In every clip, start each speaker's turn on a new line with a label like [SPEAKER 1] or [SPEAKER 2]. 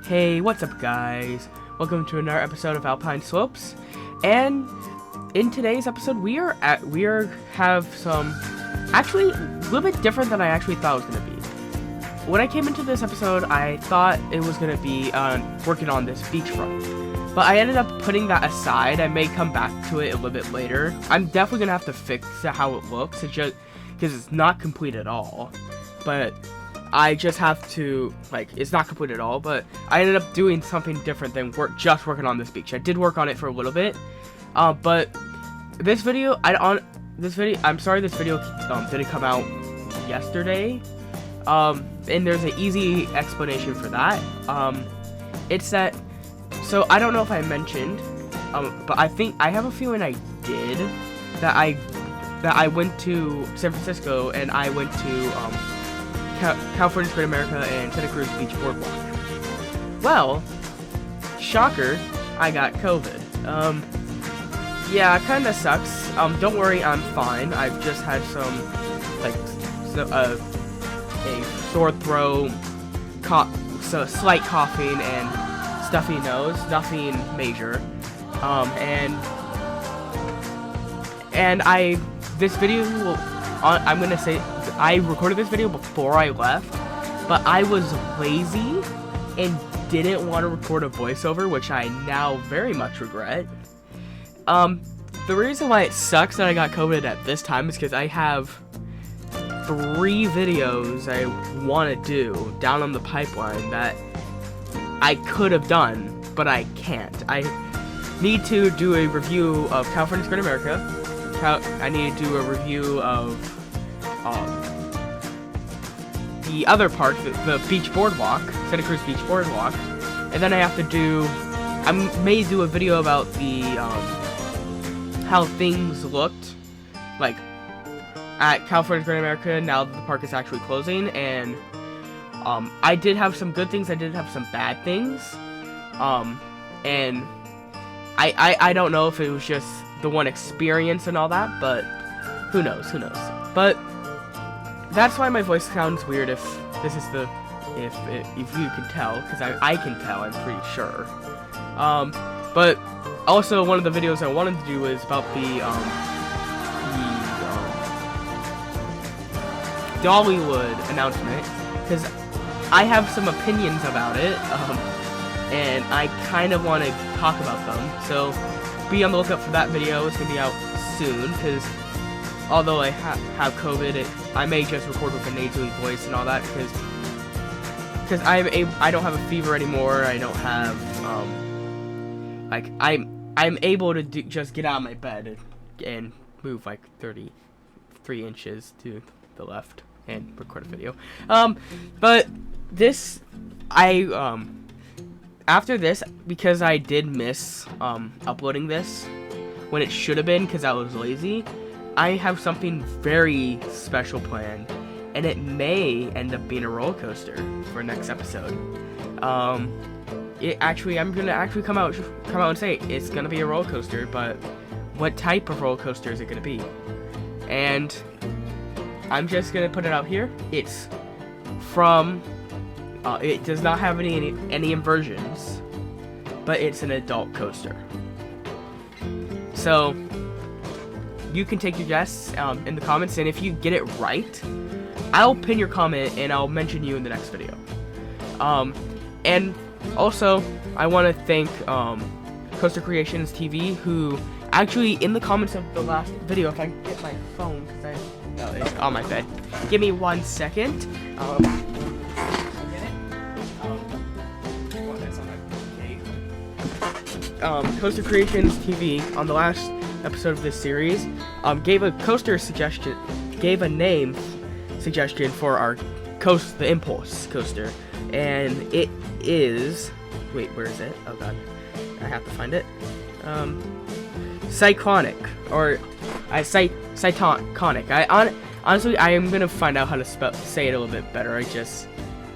[SPEAKER 1] Hey, what's up guys? Welcome to another episode of Alpine Slopes. And in today's episode we have some actually a little bit different than I actually thought it was gonna be. When I came into this episode, I thought it was gonna be working on this beachfront. But I ended up putting that aside. I may come back to it a little bit later. I'm definitely gonna have to fix how it looks. It's just because it's not complete at all. But I just have to, it's not complete at all, but I ended up doing something different than just working on this beach. I did work on it for a little bit, but this video, I'm sorry this video didn't come out yesterday, and there's an easy explanation for that. It's that, so I don't know if I mentioned, but I have a feeling I did, that I went to San Francisco and I went to, California's Great America and Santa Cruz Beach Boardwalk. Well, shocker, I got COVID. Yeah, it kinda sucks. Don't worry, I'm fine. I've just had some, a sore throat, slight coughing, and stuffy nose. Nothing major. This video will, I'm gonna say, I recorded this video before I left, but I was lazy and didn't want to record a voiceover, which I now very much regret. The reason why it sucks that I got COVID at this time is because I have 3 videos I want to do down on the pipeline that I could have done, but I can't. I need to do a review of California's Great America. I need to do a review of the other park, the beach boardwalk, Santa Cruz Beach Boardwalk, and then I may do a video about the how things looked like at California's Great America now that the park is actually closing. And I did have some good things, I did have some bad things, and I don't know if it was just the one experience and all that, but who knows. But that's why my voice sounds weird if this is if you can tell, because I can tell, I'm pretty sure. But also one of the videos I wanted to do is about the Dollywood announcement, because I have some opinions about it, and I kind of want to talk about them. So be on the lookout for that video. It's gonna be out soon, because although I have COVID, I may just record with a nasally voice and all that, because I don't have a fever anymore. I don't have I'm able to just get out of my bed and move 33 inches to the left and record a video. But this after this, because I did miss uploading this when it should have been because I was lazy, I have something very special planned, and it may end up being a roller coaster for next episode. I'm gonna come out and say it's gonna be a roller coaster, but what type of roller coaster is it gonna be? And I'm just gonna put it out here. It's from it does not have any inversions, but it's an adult coaster. So you can take your guess in the comments, and if you get it right, I'll pin your comment and I'll mention you in the next video. And also, I want to thank Coaster Creations TV, who actually in the comments of the last video, if I can get my phone, because it's on my bed. Give me 1 second. Coaster Creations TV on the last episode of this series gave a name suggestion for our the Impulse coaster, and it is, wait, where is it? Oh god, I have to find it. Cyclonic, or Cytonic. Honestly, I am gonna find out how to say it a little bit better. I just,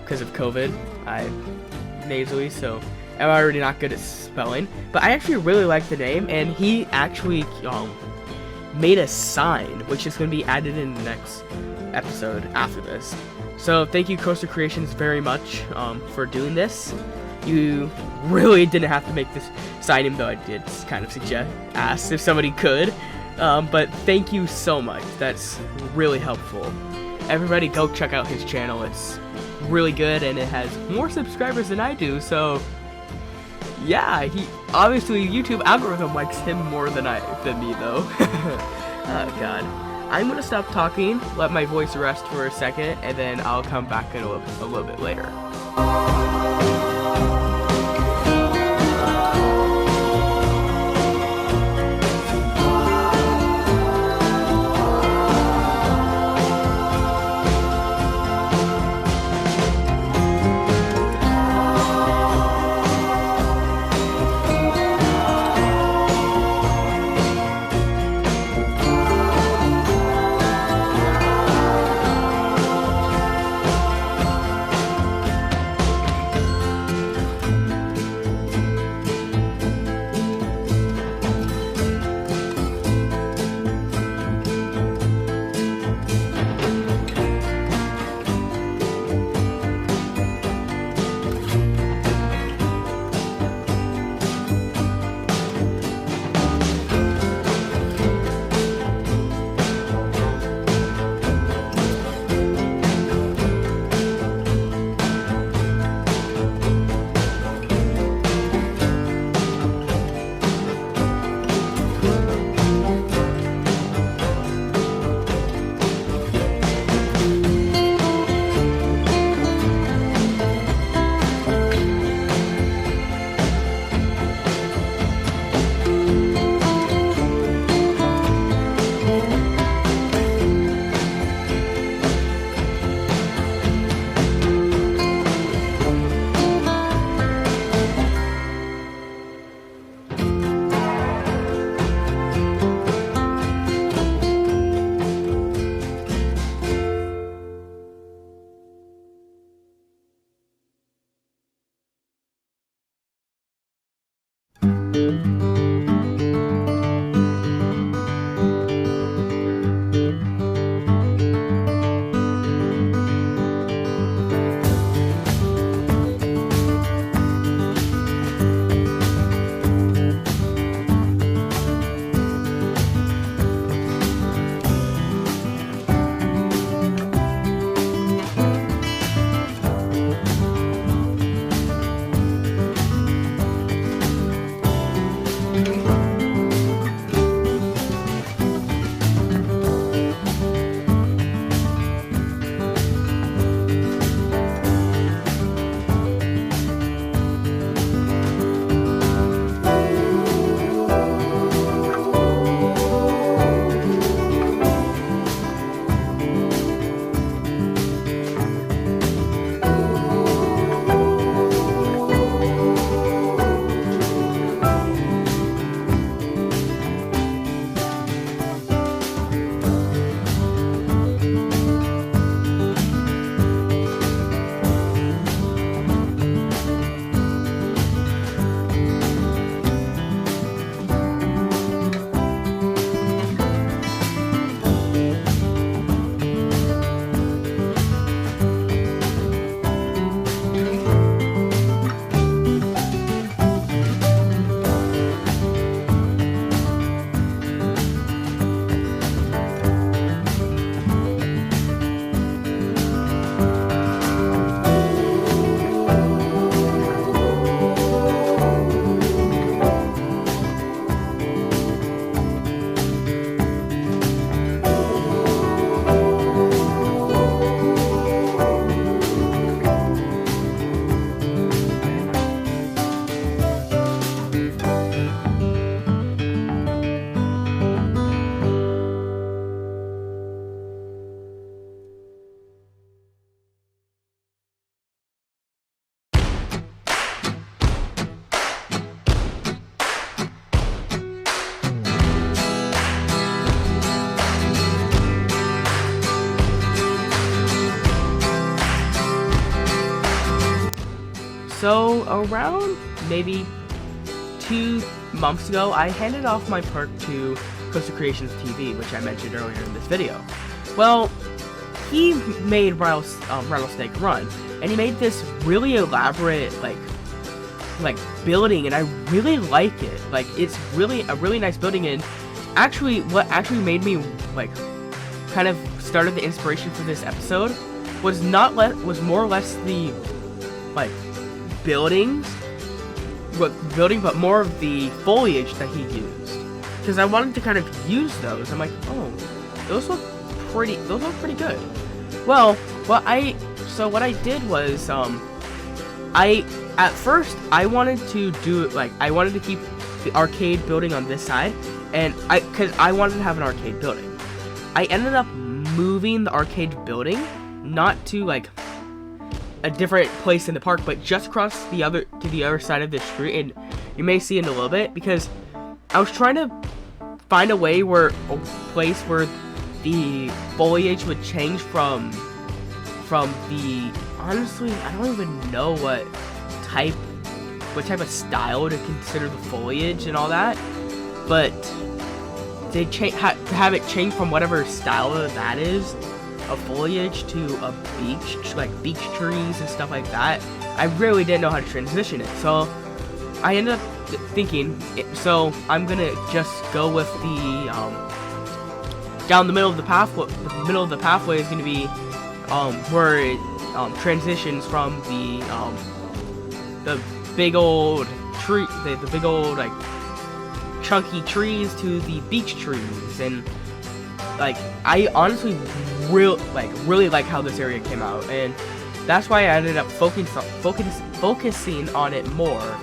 [SPEAKER 1] because of COVID, I'm nasally, so I'm already not good at spelling. But I actually really like the name, and he actually made a sign, which is gonna be added in the next episode after this. So thank you, Coaster Creations, very much for doing this. You really didn't have to make this sign, even though I did kind of ask if somebody could. But thank you so much. That's really helpful. Everybody go check out his channel. It's really good, and it has more subscribers than I do, so yeah, he obviously YouTube algorithm likes him more than me though. Oh god. I'm gonna stop talking, let my voice rest for a second, and then I'll come back in a little bit later. So around maybe 2 months ago, I handed off my park to Coastal Creations TV, which I mentioned earlier in this video. Well, he made Rattlesnake Run, and he made this really elaborate, like, like building, and I really like it. Like, it's really a really nice building. And actually, what actually made me like kind of started the inspiration for this episode was more or less the like building, but more of the foliage that he used, because I wanted to kind of use those. I'm like, oh, those look pretty good. Well, what I did was at first I wanted to do it, like, I wanted to keep the arcade building on this side, and because I wanted to have an arcade building. I ended up moving the arcade building not to like a different place in the park, but just across the other side of the street, and you may see in a little bit, because I was trying to find a place where the foliage would change from the, honestly, I don't even know what type of style to consider the foliage and all that, but they have it change from whatever style that is of foliage to a beach, like beach trees and stuff like that. I really didn't know how to transition it, so I ended up thinking, so I'm gonna just go with the down the middle of the pathway. The middle of the pathway is gonna be where it transitions from the big old tree, the big old like chunky trees to the beach trees. And like, I honestly really like how this area came out, and that's why I ended up focusing on it more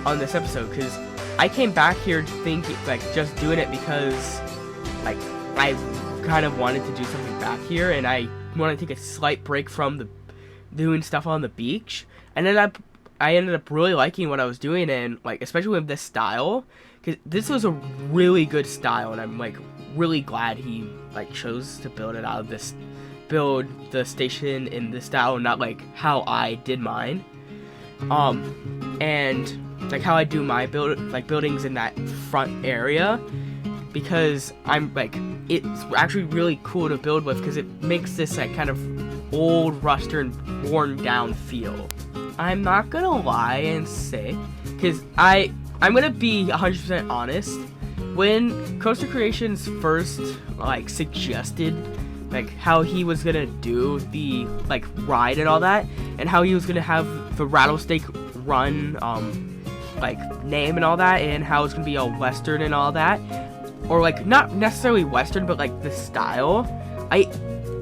[SPEAKER 1] on this episode, because I came back here thinking, like, just doing it because like I kind of wanted to do something back here, and I want to take a slight break from doing stuff on the beach. And then I ended up really liking what I was doing, and like, especially with this style, because this was a really good style, and I'm like really glad he like chose to build the station in this style, not like how I did mine, and like how I do my buildings in that front area, because I'm like, it's actually really cool to build with, because it makes this like kind of old, rusted, and worn down feel. I'm not gonna lie and say, because I'm gonna be 100% honest. When Coaster Creations first like suggested like how he was gonna do the like ride and all that, and how he was gonna have the Rattlesnake Run like name and all that, and how it's gonna be all Western and all that, or like not necessarily Western, but like the style, I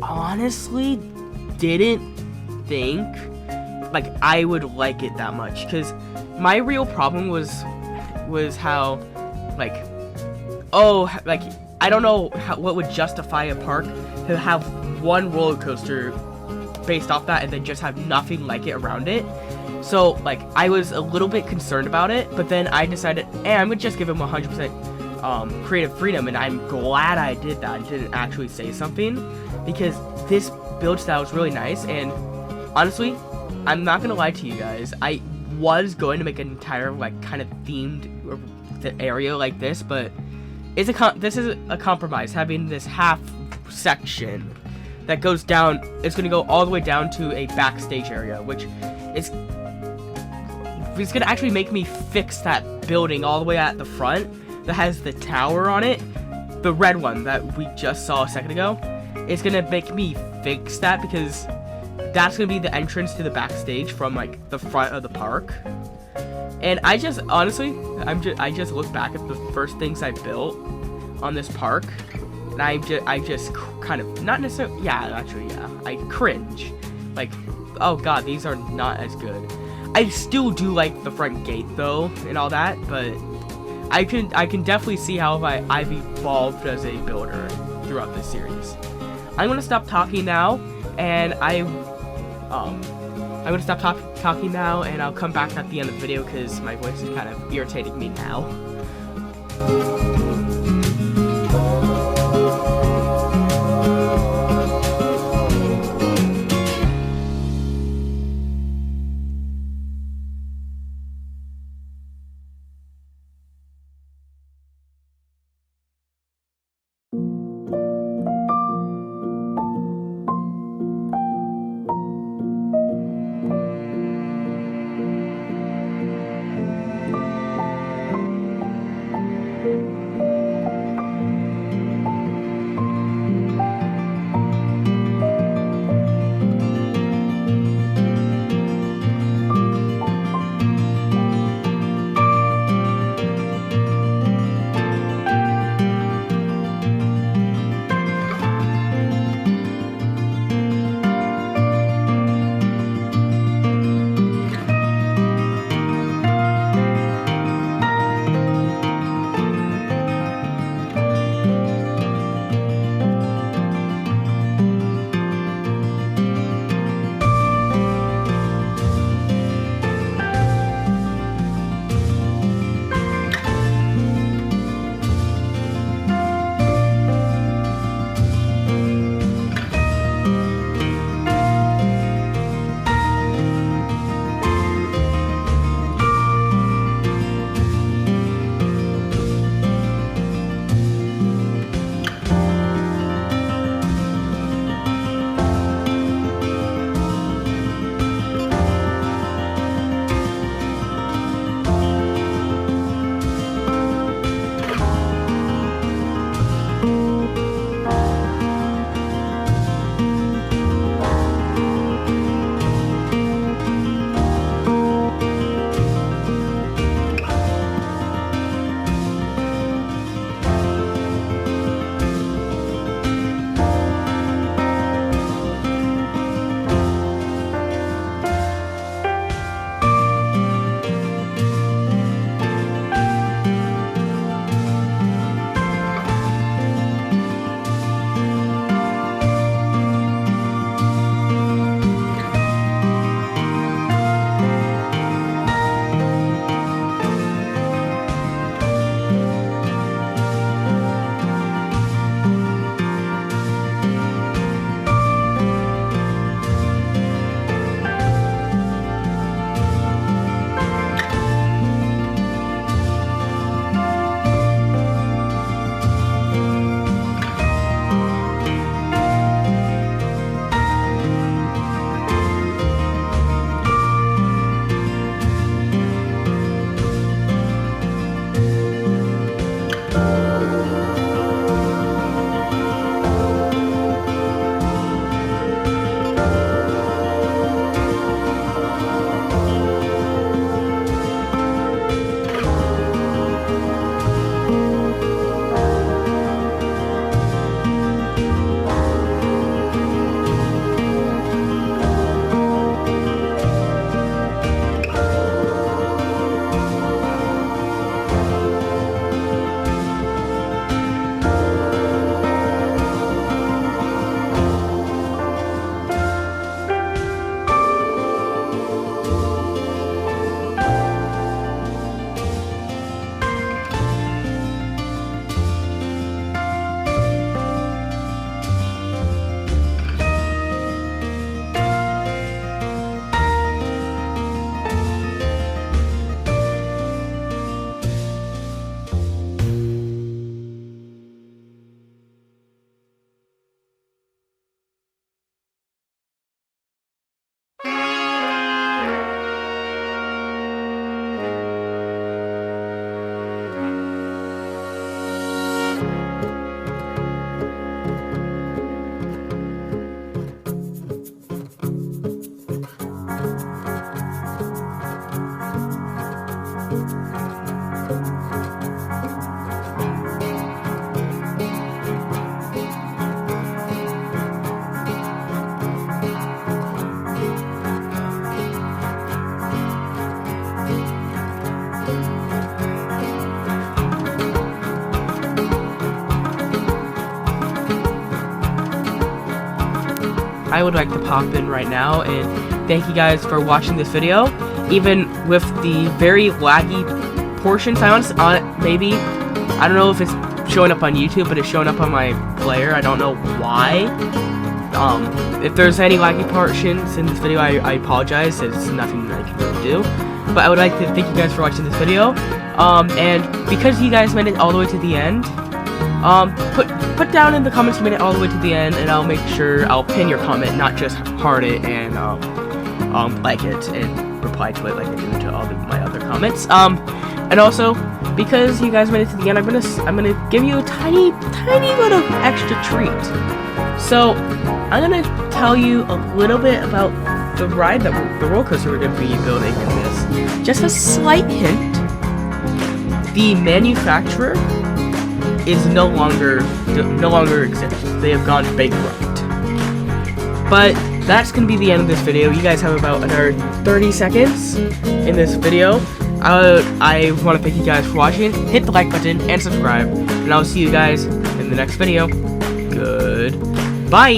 [SPEAKER 1] honestly didn't think like I would like it that much, because my real problem was how like, oh, like, I don't know what would justify a park to have one roller coaster based off that and then just have nothing like it around it. So like, I was a little bit concerned about it, but then I decided, hey, I'm gonna just give him 100% creative freedom, and I'm glad I did that and didn't actually say something, because this build style is really nice. And honestly, I'm not gonna lie to you guys, I was going to make an entire like kind of themed area like this, but this is a compromise, having this half section that goes down. It's going to go all the way down to a backstage area, which is going to actually make me fix that building all the way at the front that has the tower on it, the red one that we just saw a second ago. It's going to make me fix that, because that's going to be the entrance to the backstage from like the front of the park. And I just honestly, I just look back at the first things I built on this park, and I just kind of, not necessarily, yeah, actually, yeah, I cringe. Like, oh god, these are not as good. I still do like the front gate though, and all that, but I can definitely see how I've evolved as a builder throughout this series. I'm gonna stop talking now, and I'm gonna stop talking now, and I'll come back at the end of the video, because my voice is kind of irritating me now. I would like to pop in right now and thank you guys for watching this video, even with the very laggy portions. I don't know if it's showing up on YouTube, but it's showing up on my player. I don't know why. If there's any laggy portions in this video, I apologize. There's nothing I can really do. But I would like to thank you guys for watching this video. And because you guys made it all the way to the end, put down in the comments you made it all the way to the end, and I'll make sure I'll pin your comment, not just heart it and like it and reply to it like I do to all of my other comments. And also because you guys made it to the end, I'm gonna give you a tiny little extra treat. So I'm gonna tell you a little bit about the ride that the roller coaster we're gonna be building in this. Just a slight hint: the manufacturer is no longer exists. They have gone bankrupt. But that's gonna be the end of this video. You guys have about another 30 seconds in this video. I want to thank you guys for watching. Hit the like button and subscribe, and I'll see you guys in the next video. Goodbye.